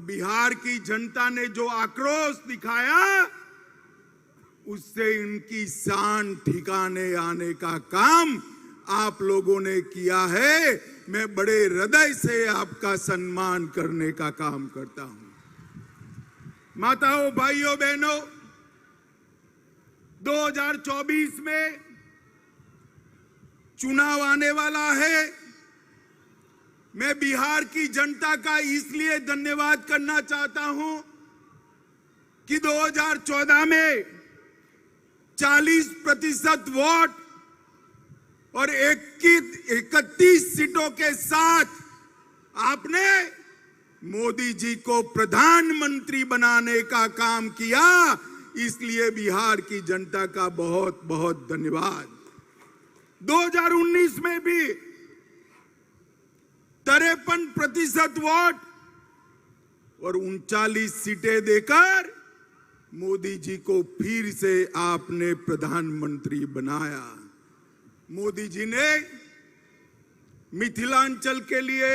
बिहार की जनता ने जो आक्रोश दिखाया, उससे इनकी शान ठिकाने आने का काम आप लोगों ने किया है। मैं बड़े हृदय से आपका सम्मान करने का काम करता हूं। माताओं, भाइयों, बहनों, 2024 में चुनाव आने वाला है। मैं बिहार की जनता का इसलिए धन्यवाद करना चाहता हूं कि 2014 में 40% वोट और 31 सीटों के साथ आपने मोदी जी को प्रधानमंत्री बनाने का काम किया। इसलिए बिहार की जनता का बहुत बहुत धन्यवाद। 2019 में भी 53% वोट और 39 सीटें देकर मोदी जी को फिर से आपने प्रधानमंत्री बनाया। मोदी जी ने मिथिलांचल के लिए,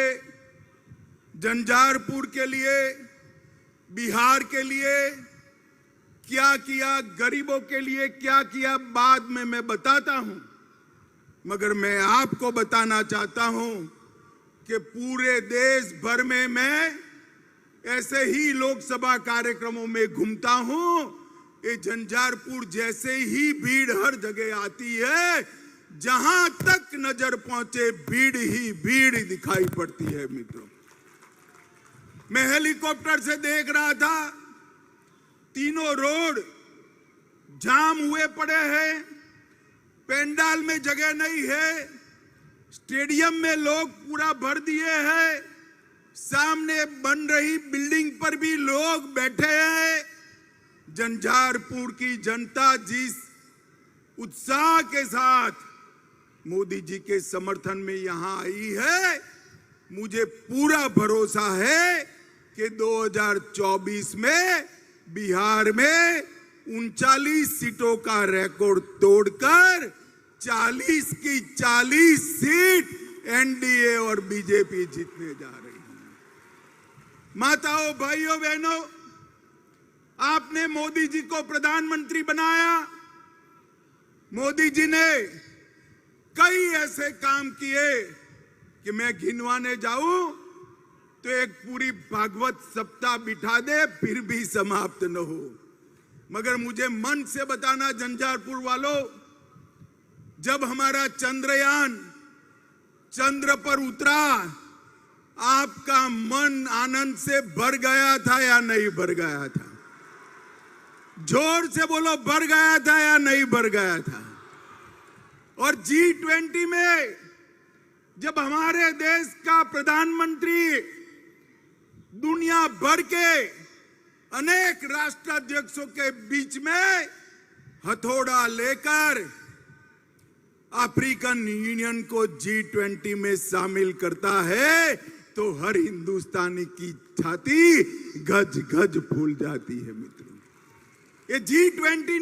झंझारपुर के लिए, बिहार के लिए क्या किया, गरीबों के लिए क्या किया, बाद में मैं बताता हूं। मगर मैं आपको बताना चाहता हूं कि पूरे देश भर में मैं ऐसे ही लोकसभा कार्यक्रमों में घूमता हूं। ये झंझारपुर जैसे ही भीड़ हर जगह आती है, जहां तक नजर पहुंचे भीड़ ही भीड़ दिखाई पड़ती है। मित्रों, मैं हेलीकॉप्टर से देख रहा था, तीनों रोड जाम हुए पड़े हैं। पंडाल में जगह नहीं है, स्टेडियम में लोग पूरा भर दिए हैं, सामने बन रही बिल्डिंग पर भी लोग बैठे हैं। झंझारपुर की जनता जिस उत्साह के साथ मोदी जी के समर्थन में यहां आई है, मुझे पूरा भरोसा है कि 2024 में बिहार में 39 सीटों का रिकॉर्ड तोड़कर 40 की 40 सीट एनडीए और बीजेपी जीतने जा रही है। माताओं, भाइयों, बहनों, आपने मोदी जी को प्रधानमंत्री बनाया। मोदी जी ने कई ऐसे काम किए कि मैं गिनवाने जाऊं तो एक पूरी भागवत सप्ताह बिठा दे फिर भी समाप्त न हो। मगर मुझे मन से बताना, झंझारपुर वालों, जब हमारा चंद्रयान चंद्र पर उतरा, आपका मन आनंद से भर गया था या नहीं भर गया था? जोर से बोलो, भर गया था या नहीं भर गया था? और G20 में जब हमारे देश का प्रधानमंत्री दुनिया भर के अनेक राष्ट्राध्यक्षों के बीच में हथौड़ा लेकर अफ्रीकन यूनियन को G20 में शामिल करता है, तो हर हिंदुस्तानी की छाती गज गज फूल जाती है। मित्रों, ये G20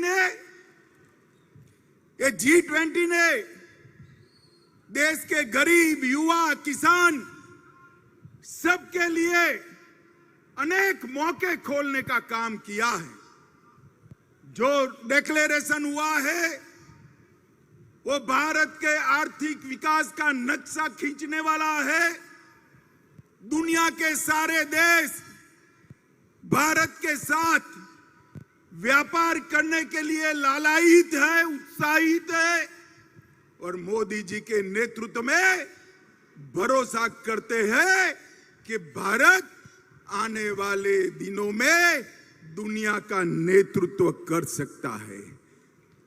ने देश के गरीब, युवा, किसान सबके लिए अनेक मौके खोलने का काम किया है। जो डिक्लेरेशन हुआ है वो भारत के आर्थिक विकास का नक्शा खींचने वाला है। दुनिया के सारे देश भारत के साथ व्यापार करने के लिए लालायित है, उत्साहित है और मोदी जी के नेतृत्व में भरोसा करते हैं कि भारत आने वाले दिनों में दुनिया का नेतृत्व कर सकता है।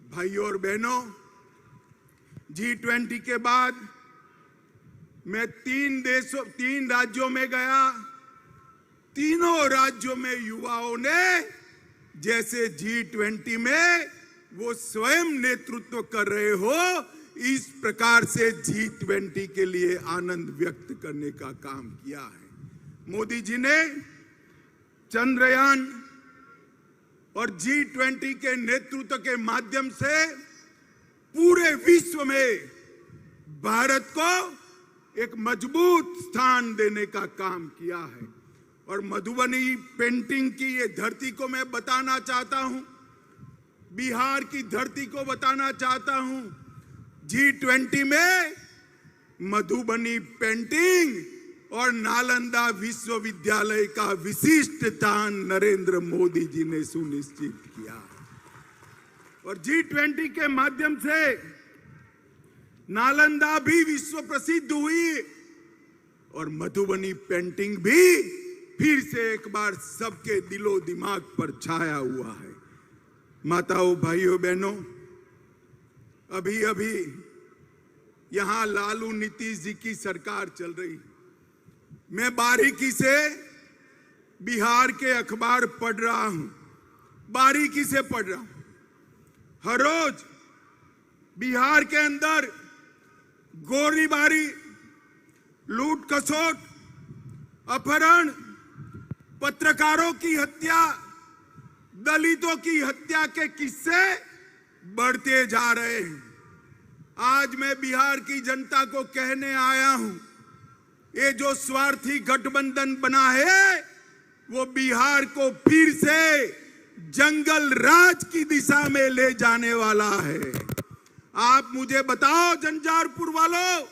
भाइयों और बहनों, G20 के बाद मैं 3 राज्यों में गया। तीनों राज्यों में युवाओं ने जैसे G20 में वो स्वयं नेतृत्व कर रहे हो, इस प्रकार से G20 के लिए आनंद व्यक्त करने का काम किया है। मोदी जी ने चंद्रयान और G20 के नेतृत्व के माध्यम से पूरे विश्व में भारत को एक मजबूत स्थान देने का काम किया है। और मधुबनी पेंटिंग की ये धरती को मैं बताना चाहता हूं, बिहार की धरती को बताना चाहता हूं। G20 में मधुबनी पेंटिंग और नालंदा विश्वविद्यालय का विशिष्ट स्थान नरेंद्र मोदी जी ने सुनिश्चित किया और G20 के माध्यम से नालंदा भी विश्व प्रसिद्ध हुई और मधुबनी पेंटिंग भी फिर से एक बार सबके दिलो दिमाग पर छाया हुआ है। माताओं, भाइयों, बहनों, अभी अभी यहां लालू नीतीश जी की सरकार चल रही। मैं बारीकी से बिहार के अखबार पढ़ रहा हूं, बारीकी से पढ़ रहा हूं। हर रोज बिहार के अंदर गोलीबारी, लूट खसोट, अपहरण, पत्रकारों की हत्या, दलितों की हत्या के किस्से बढ़ते जा रहे हैं। आज मैं बिहार की जनता को कहने आया हूं, ये जो स्वार्थी गठबंधन बना है वो बिहार को फिर से जंगल राज की दिशा में ले जाने वाला है। आप मुझे बताओ झंझारपुर वालों,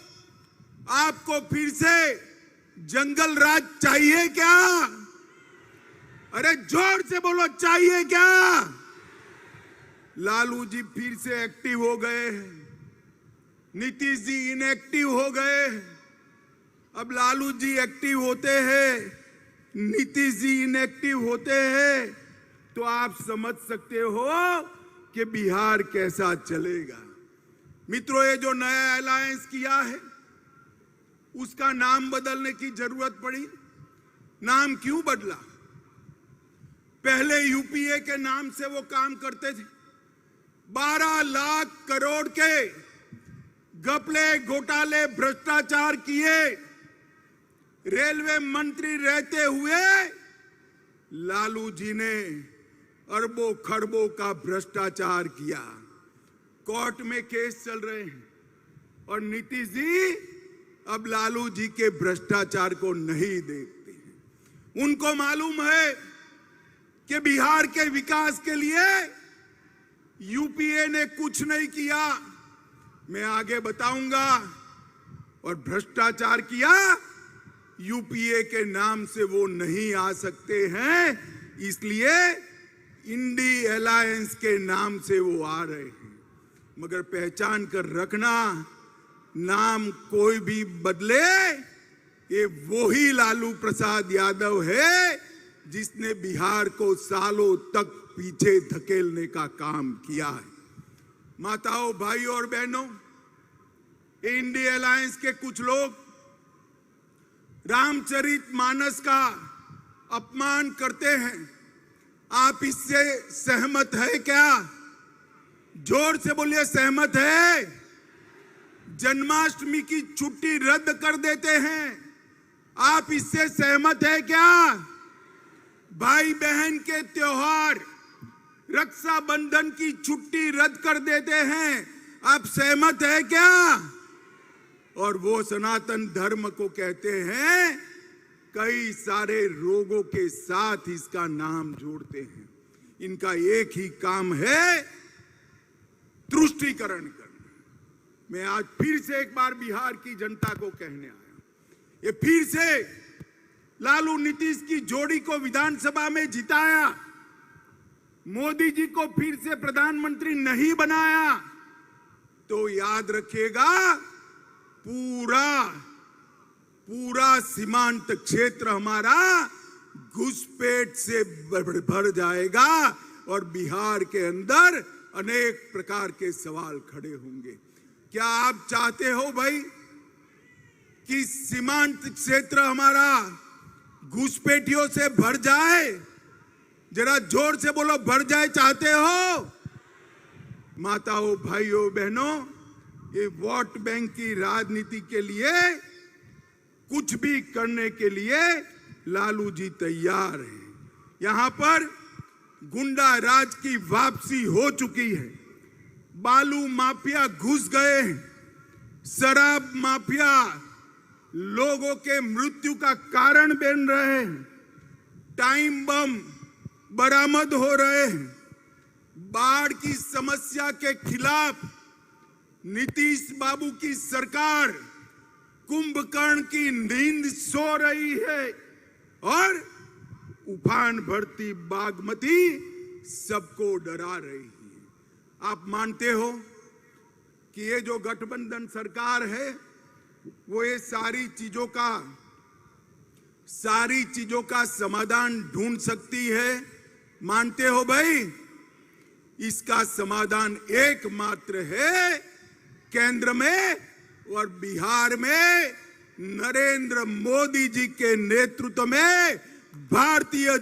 आपको फिर से जंगल राज चाहिए क्या? अरे जोर से बोलो, चाहिए क्या? लालू जी फिर से एक्टिव हो गए हैं, नीतीश जी इनएक्टिव हो गए। अब लालू जी एक्टिव होते हैं, नीतीश जी इनएक्टिव होते हैं, तो आप समझ सकते हो कि बिहार कैसा चलेगा। मित्रों, ये जो नया अलायंस किया है उसका नाम बदलने की जरूरत पड़ी। नाम क्यों बदला? पहले यूपीए के नाम से वो काम करते थे। 12 लाख करोड़ के घपले, घोटाले, भ्रष्टाचार किए। रेलवे मंत्री रहते हुए लालू जी ने अरबों खरबों का भ्रष्टाचार किया। कोर्ट में केस चल रहे हैं और नीतीश जी अब लालू जी के भ्रष्टाचार को नहीं देखते हैं। उनको मालूम है कि बिहार के विकास के लिए यूपीए ने कुछ नहीं किया। मैं आगे बताऊंगा। और भ्रष्टाचार किया, यूपीए के नाम से वो नहीं आ सकते हैं, इसलिए इंडी अलायंस के नाम से वो आ रहे हैं। मगर पहचान कर रखना, नाम कोई भी बदले, ये वही लालू प्रसाद यादव है जिसने बिहार को सालों तक पीछे धकेलने का काम किया है। माताओं, भाइयों और बहनों, इंडिया अलायंस के कुछ लोग रामचरितमानस का अपमान करते हैं। आप इससे सहमत है क्या? जोर से बोलिए, सहमत है? जन्माष्टमी की छुट्टी रद्द कर देते हैं, आप इससे सहमत है क्या? भाई बहन के त्योहार, रक्षाबंधन की छुट्टी रद्द कर देते हैं, आप सहमत है क्या? और वो सनातन धर्म को कहते हैं, कई सारे रोगों के साथ इसका नाम जोड़ते हैं। इनका एक ही काम है, तुष्टीकरण करना। मैं आज फिर से एक बार बिहार की जनता को कहने आया हूं, ये फिर से लालू नीतीश की जोड़ी को विधानसभा में जिताया, मोदी जी को फिर से प्रधानमंत्री नहीं बनाया, तो याद रखिएगा पूरा सीमांत क्षेत्र हमारा घुसपैठ से भर जाएगा और बिहार के अंदर अनेक प्रकार के सवाल खड़े होंगे। क्या आप चाहते हो भाई कि सीमांत क्षेत्र हमारा घुसपैठियों से भर जाए? जरा जोर से बोलो, भर जाए चाहते हो? माताओं, भाइयों, बहनों, ये वोट बैंक की राजनीति के लिए कुछ भी करने के लिए लालू जी तैयार हैं। यहां पर गुंडा राज की वापसी हो चुकी है। बालू माफिया घुस गए हैं, शराब माफिया लोगों के मृत्यु का कारण बन रहे हैं, टाइम बम बरामद हो रहे हैं। बाढ़ की समस्या के खिलाफ नीतीश बाबू की सरकार कुंभकर्ण की नींद सो रही है और उफान भरती बागमती सबको डरा रही है। आप मानते हो कि ये जो गठबंधन सरकार है वो ये सारी चीजों का समाधान ढूंढ सकती है? मानते हो भाई? इसका समाधान एकमात्र है केंद्र में और बिहार में नरेंद्र मोदी जी के नेतृत्व में भारतीय